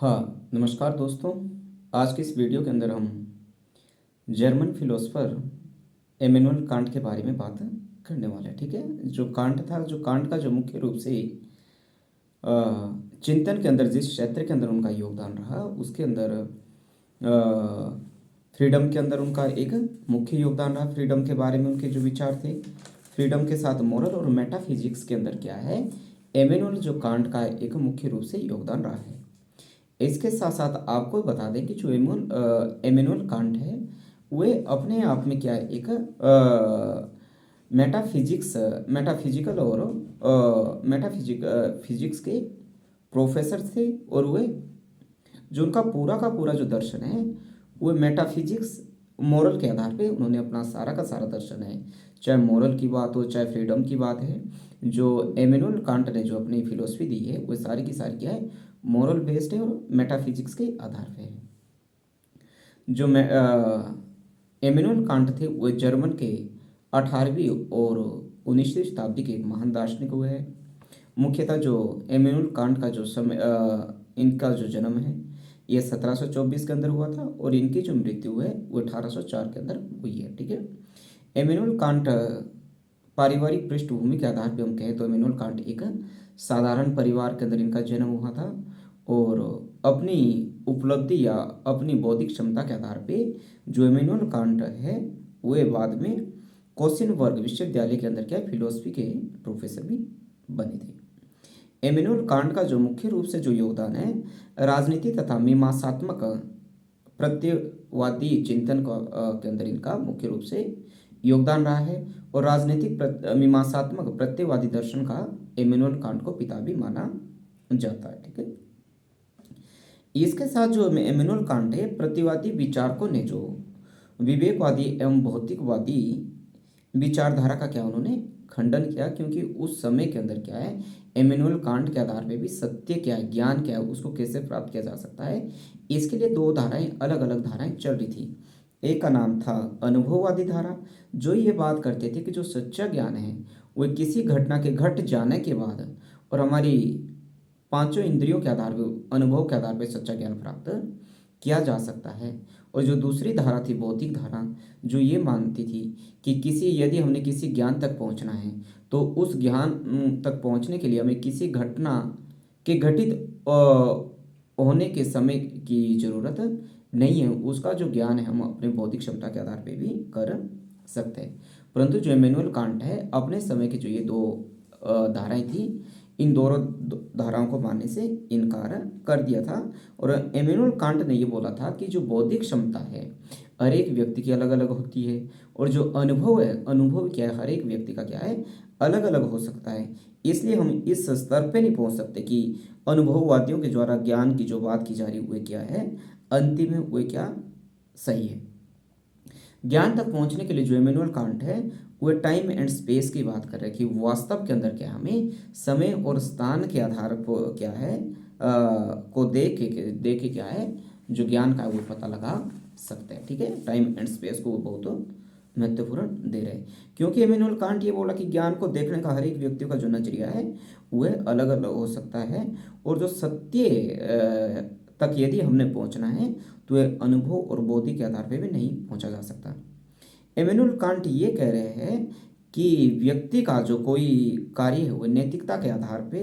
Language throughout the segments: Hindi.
हाँ, नमस्कार दोस्तों। आज की इस वीडियो के अंदर हम जर्मन फिलोसोफर इमैनुअल कांट के बारे में बात करने वाले हैं। ठीक है, जो कांट का जो मुख्य रूप से अ, चिंतन के अंदर जिस क्षेत्र के अंदर उनका योगदान रहा उसके अंदर फ्रीडम के अंदर उनका एक मुख्य योगदान रहा। फ्रीडम के बारे में उनके जो विचार थे, फ्रीडम के साथ मोरल और मेटाफिजिक्स के अंदर क्या है, इमैनुअल जो कांट का एक मुख्य रूप से योगदान रहा है। इसके साथ साथ आपको बता दें कि जो इमैनुअल कांट है वे अपने आप में क्या है, एक मेटाफिजिकल और फिजिक्स के प्रोफेसर थे। और वे जो उनका पूरा का पूरा जो दर्शन है वो मेटाफिजिक्स मोरल के आधार पे उन्होंने अपना सारा का सारा दर्शन है, चाहे मोरल की बात हो चाहे फ्रीडम की बात है, जो इमैनुअल कांट ने जो अपनी फिलोसफी दी है वो सारी की सारी क्या है, मोरल बेस्ड है और मेटाफिजिक्स के आधार पे है। जो इमैनुअल कांट थे वो जर्मन के 18वीं और 19वीं शताब्दी के एक महान दार्शनिक हुए हैं। मुख्यतः जो इमैनुअल कांट का जो समय इनका जो जन्म है ये 1724 के अंदर हुआ था और इनकी जो मृत्यु है वो 1804 के अंदर हुई है। ठीक है, इमैनुअल कांट पारिवारिक पृष्ठभूमि के आधार पर हम कहें तो इमैनुअल कांट एक साधारण परिवार के अंदर इनका जन्म हुआ था और अपनी उपलब्धि या अपनी बौद्धिक क्षमता के आधार पे जो इमैनुअल कांट है वे बाद में कोसिनबर्ग विश्वविद्यालय के अंदर क्या फिलोसफी के प्रोफेसर भी बने थे। इमैनुअल कांट का जो मुख्य रूप से जो योगदान है राजनीति तथा मीमांसात्मक प्रत्ययवादी चिंतन के अंदर इनका मुख्य रूप से योगदान रहा है और राजनीतिक मीमांसात्मक प्रत्ययवादी दर्शन का इमैनुअल कांट को पिता भी माना जाता है। ठीक है, इसके साथ जो इमैनुअल कांट है प्रतिवादी विचारकों ने जो विवेकवादी एवं भौतिकवादी विचारधारा का क्या उन्होंने खंडन किया, क्योंकि उस समय के अंदर क्या है इमैनुअल कांट के आधार पे भी सत्य क्या है, ज्ञान क्या है, उसको कैसे प्राप्त किया जा सकता है, इसके लिए दो धाराएं अलग अलग धाराएं चल रही थी। एक का नाम था अनुभववादी धारा, जो ये बात करते थे कि जो सच्चा ज्ञान है वो किसी घटना के घट जाने के बाद और हमारी पांचों इंद्रियों के आधार पर अनुभव के आधार पर सच्चा ज्ञान प्राप्त किया जा सकता है। और जो दूसरी धारा थी भौतिक धारा, जो ये मानती थी कि यदि हमने किसी ज्ञान तक पहुंचना है तो उस ज्ञान तक पहुंचने के लिए हमें किसी घटना के घटित होने के समय की जरूरत नहीं है, उसका जो ज्ञान है हम अपने बौद्धिक क्षमता के आधार पर भी कर सकते हैं। परंतु जो इमैनुअल कांट है अपने समय की जो ये दो धाराएं थी, इन दोनों धाराओं को मानने से इनकार कर दिया था। और इमैनुअल कांट ने ये बोला था कि जो बौद्धिक क्षमता है हर एक व्यक्ति की अलग अलग होती है और जो अनुभव है, अनुभव क्या है, हर एक व्यक्ति का क्या है, अलग अलग हो सकता है। इसलिए हम इस स्तर पे नहीं पहुंच सकते कि अनुभववादियों के द्वारा ज्ञान की जो बात की जा रही है वो क्या है, अंतिम है वो क्या सही है। ज्ञान तक पहुंचने के लिए जो इमैनुअल कांट है वो टाइम एंड स्पेस की बात कर रहे हैं कि वास्तव के अंदर क्या हमें समय और स्थान के आधार पर क्या है को देख के क्या है जो ज्ञान का है वो पता लगा सकते हैं। ठीक है, टाइम एंड स्पेस को वो बहुत महत्वपूर्ण दे रहे हैं, क्योंकि इमैनुअल कांट ये बोला कि ज्ञान को देखने का हर एक व्यक्ति का जो नजरिया है वह अलग अलग हो सकता है और जो सत्य तक यदि हमने पहुंचना है तो यह अनुभव और बोधि के आधार पर भी नहीं पहुंचा जा सकता। इमैनुअल कांट ये कह रहे हैं कि व्यक्ति का जो कोई कार्य है वो नैतिकता के आधार पे,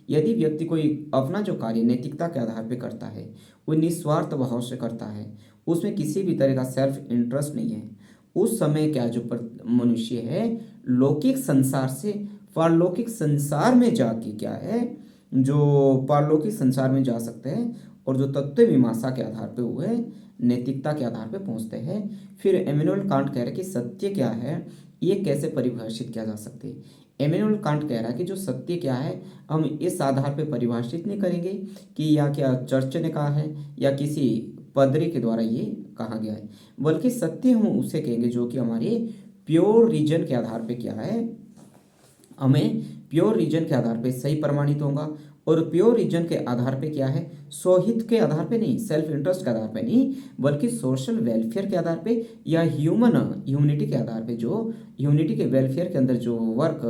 यदि व्यक्ति कोई अपना जो कार्य नैतिकता के आधार पे करता है वो निस्वार्थ भाव से करता है, उसमें किसी भी तरह का सेल्फ इंटरेस्ट नहीं है, उस समय क्या जो मनुष्य है लौकिक संसार से पारलौकिक संसार में जाके क्या है, जो पारलौकिक संसार में जा सकते हैं और जो तत्व मीमांसा के आधार पे हुए नैतिकता के आधार पे पहुंचते हैं। फिर इमैनुअल कांट कह रहे हैं कि सत्य क्या है ये कैसे परिभाषित किया जा सकते है। इमैनुअल कांट कह रहा है कि जो सत्य क्या है हम इस आधार पे परिभाषित नहीं करेंगे कि या क्या चर्च ने कहा है या किसी पदरी के द्वारा ये कहा गया है, बल्कि सत्य हम उसे कहेंगे जो कि हमारे प्योर रीजन के आधार पे क्या है, हमें प्योर रीजन के आधार पे सही प्रमाणित होगा। और प्योर रीजन के आधार पे क्या है, स्वहित के आधार पे नहीं, सेल्फ इंटरेस्ट के आधार पे नहीं, बल्कि सोशल वेलफेयर के आधार पे या ह्यूमनिटी के आधार पे, जो ह्यूमनिटी के वेलफेयर के अंदर जो वर्क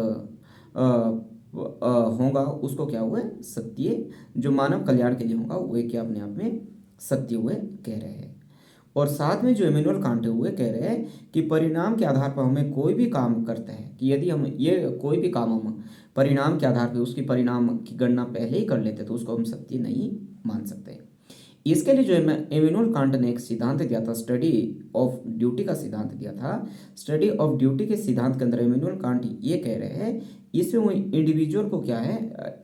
होगा उसको क्या हुआ सत्य, जो मानव कल्याण के लिए होगा वो क्या अपने आप में सत्य हुए कह रहे हैं। और साथ में जो इमैनुअल कांट हुए कह रहे हैं कि परिणाम के आधार पर हमें कोई भी काम करते हैं, कि यदि हम ये कोई भी काम हम परिणाम के आधार पर उसकी परिणाम की गणना पहले ही कर लेते तो उसको हम सत्य नहीं मान सकते। इसके लिए जो इमैनुअल कांट ने एक सिद्धांत दिया था, स्टडी ऑफ ड्यूटी का सिद्धांत दिया था। स्टडी ऑफ ड्यूटी के सिद्धांत के अंदर इमैनुअल कांट ये कह रहे हैं, इसमें वो इंडिविजुअल को क्या है,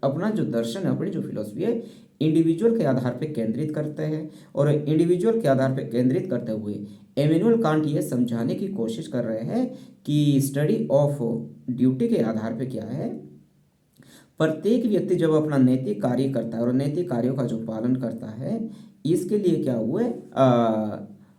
अपना जो दर्शन है, अपनी जो फिलोसफी है, इंडिविजुअल के आधार पर केंद्रित करते हैं। और इंडिविजुअल के आधार पर केंद्रित करते हुए इमैनुअल कांट ये समझाने की कोशिश कर रहे हैं कि स्टडी ऑफ ड्यूटी के आधार पर क्या है, प्रत्येक व्यक्ति जब अपना नैतिक कार्य करता है और नैतिक कार्यों का जो पालन करता है, इसके लिए क्या हुआ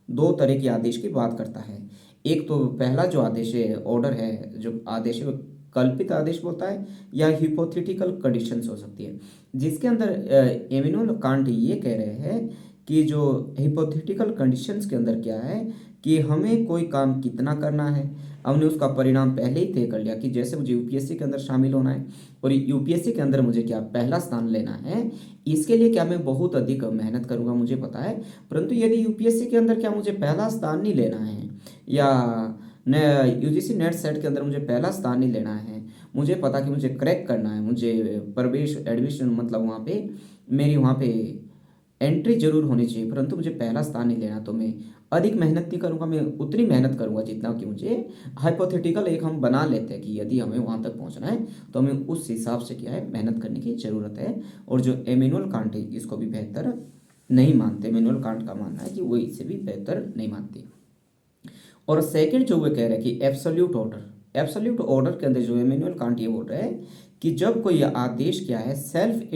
दो तरह के आदेश की बात करता है। एक तो पहला जो आदेश है, ऑर्डर है, जो आदेश है वो कल्पित आदेश होता है या हिपोथेटिकल कंडीशंस हो सकती है, जिसके अंदर इमैनुअल कांट ये कह रहे हैं कि जो हिपोथेटिकल कंडीशंस के अंदर क्या है कि हमें कोई काम कितना करना है, हमने उसका परिणाम पहले ही तय कर लिया कि जैसे मुझे यूपीएससी के अंदर शामिल होना है और यूपीएससी के अंदर मुझे क्या पहला स्थान लेना है, इसके लिए क्या मैं बहुत अधिक मेहनत करूंगा मुझे पता है। परंतु यदि यूपीएससी के अंदर क्या मुझे पहला स्थान नहीं लेना है या यूजीसी नेट सेट के अंदर मुझे पहला स्थान नहीं लेना है, मुझे पता कि मुझे क्रैक करना है, मुझे प्रवेश एडमिशन मतलब वहाँ पे मेरी वहाँ पे एंट्री जरूर होनी चाहिए, परंतु मुझे पहला स्थान नहीं लेना, तो मैं अधिक मेहनत नहीं करूंगा, मैं उतनी मेहनत करूंगा जितना कि मुझे हाइपोथेटिकल एक हम बना लेते हैं कि यदि हमें वहां तक पहुंचना है तो हमें उस हिसाब से क्या है मेहनत करने की जरूरत है। और जो इमैनुअल कांट है इसको भी बेहतर नहीं मानते, इमैनुअल कांट का मानना है कि वो इससे भी बेहतर नहीं मानते। और सेकेंड जो वे कह रहे हैं कि एब्सोल्यूट ऑर्डर, एब्सोल्यूट ऑर्डर के अंदर जो इमैनुअल कांट ये बोल रहे हैं कि जब कोई आदेश क्या है सेल्फ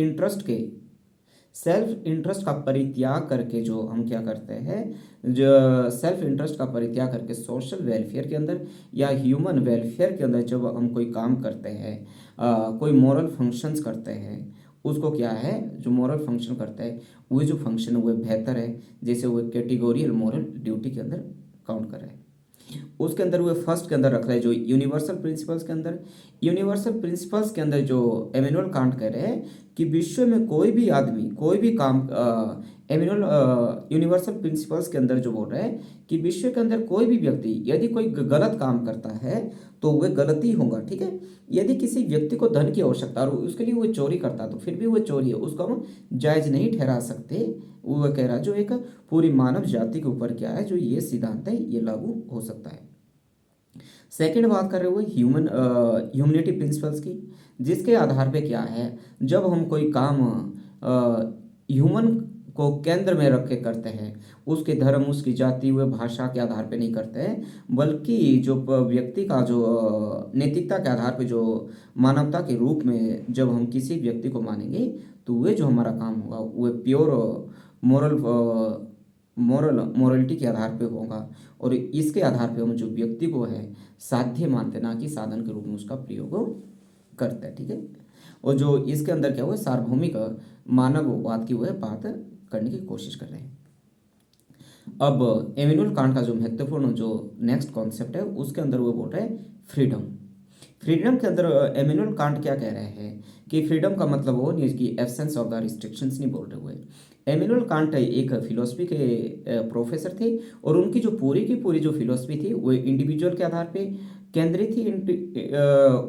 इंटरेस्ट का परित्याग करके जो हम क्या करते हैं, जो सेल्फ इंटरेस्ट का परित्याग करके सोशल वेलफेयर के अंदर या ह्यूमन वेलफेयर के अंदर जब हम कोई काम करते हैं, कोई मॉरल फंक्शंस करते हैं, उसको क्या है जो मॉरल फंक्शन करता है वो जो फंक्शन वो बेहतर है, जैसे वो कैटेगोरियल मॉरल ड्यूटी के अंदर काउंट कर रहे हैं। उसके अंदर वो फर्स्ट के अंदर रख रहा है जो यूनिवर्सल प्रिंसिपल्स के अंदर, यूनिवर्सल प्रिंसिपल्स के अंदर जो इमैनुअल कांट कह रहे हैं कि विश्व में कोई भी आदमी कोई भी काम, इमैनुअल यूनिवर्सल प्रिंसिपल्स के अंदर जो बोल रहे हैं कि विश्व के अंदर कोई भी व्यक्ति यदि कोई गलत काम करता है तो वह गलती होगा, ठीक है। यदि किसी व्यक्ति को धन की आवश्यकता और उसके लिए वो चोरी करता तो फिर भी वो चोरी है, उसको हम जायज नहीं ठहरा सकते। वो कह रहा जो एक पूरी मानव जाति के ऊपर क्या है जो ये सिद्धांत है ये लागू हो सकता है। सेकंड बात कर रहे हुए ह्यूमनिटी प्रिंसिपल्स की, जिसके आधार पे क्या है जब हम कोई काम ह्यूमन को केंद्र में रख के करते हैं, उसके धर्म उसकी जाति व भाषा के आधार पे नहीं करते हैं, बल्कि जो व्यक्ति का जो नैतिकता के आधार पे जो मानवता के रूप में जब हम किसी व्यक्ति को मानेंगे तो वह जो हमारा काम होगा वह प्योर मोरलिटी के आधार पे होगा। और इसके आधार पे हम जो व्यक्ति को है साध्य मानते ना कि साधन के रूप में उसका प्रयोग करते हैं, ठीक है। और जो इसके अंदर क्या हुआ सार्वभौमिक मानववाद की वह बात करने की कोशिश कर रहे हैं। अब इमैनुअल कांट का जो महत्वपूर्ण जो नेक्स्ट कॉन्सेप्ट है उसके अंदर वो बोल रहे हैं फ्रीडम। फ्रीडम के अंदर इमैनुअल कांट क्या कह रहे हैं कि फ्रीडम का मतलब वो नहीं कि एब्सेंस ऑफ द रिस्ट्रिक्शंस नहीं बोल रहे हुए। इमैनुअल कांट एक फिलोसफी के प्रोफेसर थे और उनकी जो पूरी की पूरी जो फिलोसफी थी वो इंडिविजुअल के आधार पे केंद्रित थी,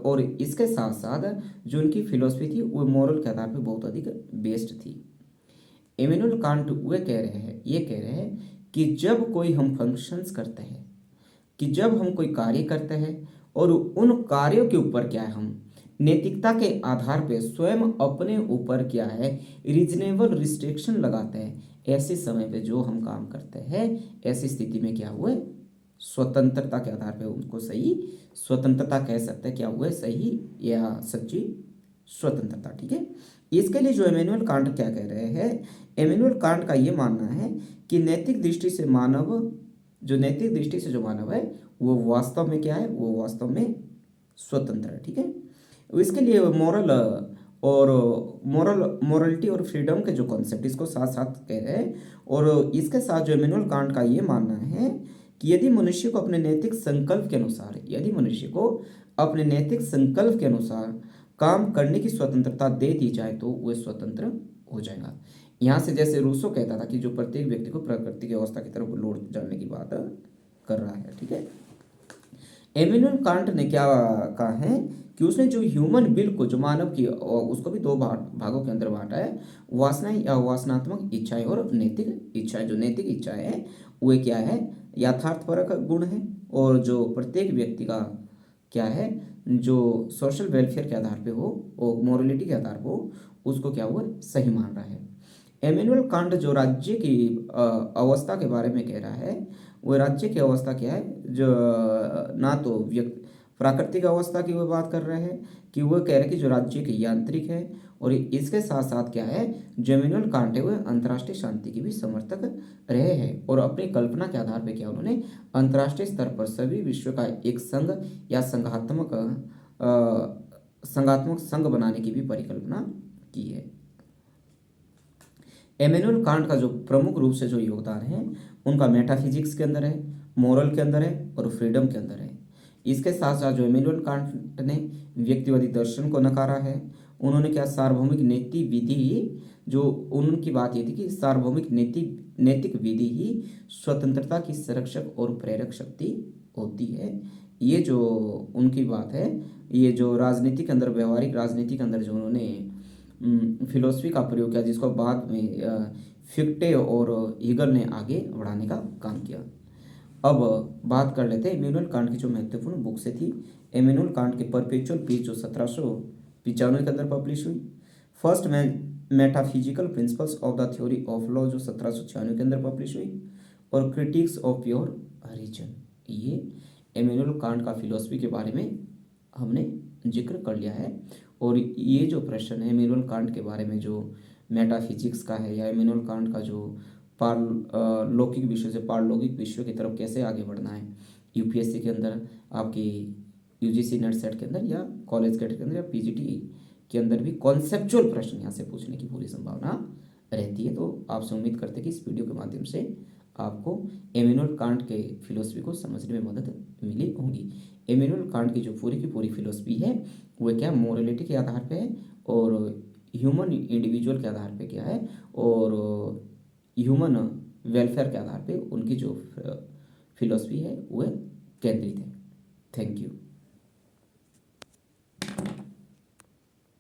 और इसके साथ साथ जो उनकी फिलोसफी थी वो मॉरल के आधार पे बहुत अधिक बेस्ड थी। इमैनुअल कांट ये कह रहे हैं कि जब कोई हम फंक्शंस करते हैं, कि जब हम कोई कार्य करते हैं और उन कार्यों के ऊपर क्या है हम नैतिकता के आधार पे स्वयं अपने ऊपर क्या है रीजनेबल रिस्ट्रिक्शन लगाते हैं, ऐसे समय पे जो हम काम करते हैं ऐसी स्थिति में क्या हुआ स्वतंत्रता के आधार पे उनको सही स्वतंत्रता कह सकते हैं, क्या हुआ सही या सच्ची स्वतंत्रता, ठीक है। इसके लिए जो इमैनुअल कांट क्या कह रहे हैं, इमैनुअल कांट का ये मानना है कि नैतिक दृष्टि से जो मानव है वो वास्तव में क्या है, वो वास्तव में स्वतंत्र है, ठीक है। इसके लिए मोरलिटी और फ्रीडम के जो कॉन्सेप्ट इसको साथ साथ कह रहे हैं। और इसके साथ जो इमैनुअल कांट का ये मानना है कि यदि मनुष्य को अपने नैतिक संकल्प के अनुसार काम करने की स्वतंत्रता दे दी जाए तो वह स्वतंत्र हो जाएगा। यहाँ से जैसे रूसो कहता था कि जो प्रत्येक व्यक्ति को प्रकृति की अवस्था की तरफ लौट जाने की बात कर रहा है, ठीक है। एमिनुअल कांट ने क्या कहा है कि उसने जो ह्यूमन बिल को, जो मानव की, उसको भी दो भागों के अंदर बांटा है, वासनाएं या वासनात्मक इच्छाएं और नैतिक इच्छाएं। जो नैतिक इच्छाएं है वे क्या है, यथार्थपरक गुण है, और जो प्रत्येक व्यक्ति का क्या है, जो सोशल वेलफेयर के आधार पे हो और मोरलिटी के आधार पर हो, उसको क्या हुआ, सही मान रहा है। एमेनुअल कांट जो राज्य की अवस्था के बारे में कह रहा है, वो राज्य की अवस्था क्या है, जो ना तो व्यक्ति प्राकृतिक अवस्था की वो बात कर रहे हैं, कि वो कह रहे हैं कि जो राज्य की यांत्रिक है, और इसके साथ साथ क्या है, जो एमेनुअल कांट है वो अंतर्राष्ट्रीय शांति की भी समर्थक रहे हैं, और अपनी कल्पना के आधार पर क्या उन्होंने अंतर्राष्ट्रीय स्तर पर सभी विश्व का एक संघ या संघात्मक संघ बनाने की भी परिकल्पना की है। एमेनुअल कांट का जो प्रमुख रूप से जो योगदान है उनका मेटाफिजिक्स के अंदर है, मोरल के अंदर है, और फ्रीडम के अंदर है। इसके साथ साथ जो एमेनुअल कांट ने व्यक्तिवादी दर्शन को नकारा है। उन्होंने क्या, सार्वभौमिक नैतिक विधि, जो उनकी बात ये थी कि सार्वभौमिक नैतिक विधि ही स्वतंत्रता की संरक्षक और प्रेरक शक्ति होती है। ये जो उनकी बात है, ये जो राजनीति के अंदर, व्यवहारिक राजनीति के अंदर जो उन्होंने फिलोसफी का प्रयोग किया, जिसको बाद में फिक्टे और हीगल ने आगे बढ़ाने का काम किया। अब बात कर लेते हैं इमैनुअल कांट की जो महत्वपूर्ण बुक से थी। इमैनुअल कांट के परपेचुअल पीस जो 1795 के अंदर पब्लिश हुई। First metaphysical principles of the theory of law जो 1796 के अंदर पब्लिश हुई। और क्रिटिक्स ऑफ प्योर रीजन, ये इमैनुअल कांट का फिलोसफी के बारे में हमने जिक्र कर लिया है। और ये जो प्रश्न है इमैनुअल कांट के बारे में, जो मेटाफिजिक्स का है, या इमैनुअल कांट का जो लौकिक विषय से पारलौकिक विषयों की तरफ कैसे आगे बढ़ना है, यूपीएससी के अंदर, आपकी यूजीसी नेट सेट के अंदर, या कॉलेज गेट के अंदर, या पीजीटी के अंदर भी कॉन्सेप्चुअल प्रश्न यहाँ से पूछने की पूरी संभावना रहती है। तो आपसे उम्मीद करते हैं कि इस वीडियो के माध्यम से आपको इमैनुअल कांट के फिलोसफी को समझने में मदद मिली होगी। इमैनुअल कांट की जो पूरी की पूरी फिलोसफी है वो क्या, मोरलिटी के आधार पे है, और ह्यूमन इंडिविजुअल के आधार पे क्या है, और ह्यूमन वेलफेयर के आधार पे उनकी जो फिलोसफी है वह केंद्रित है। Thank you.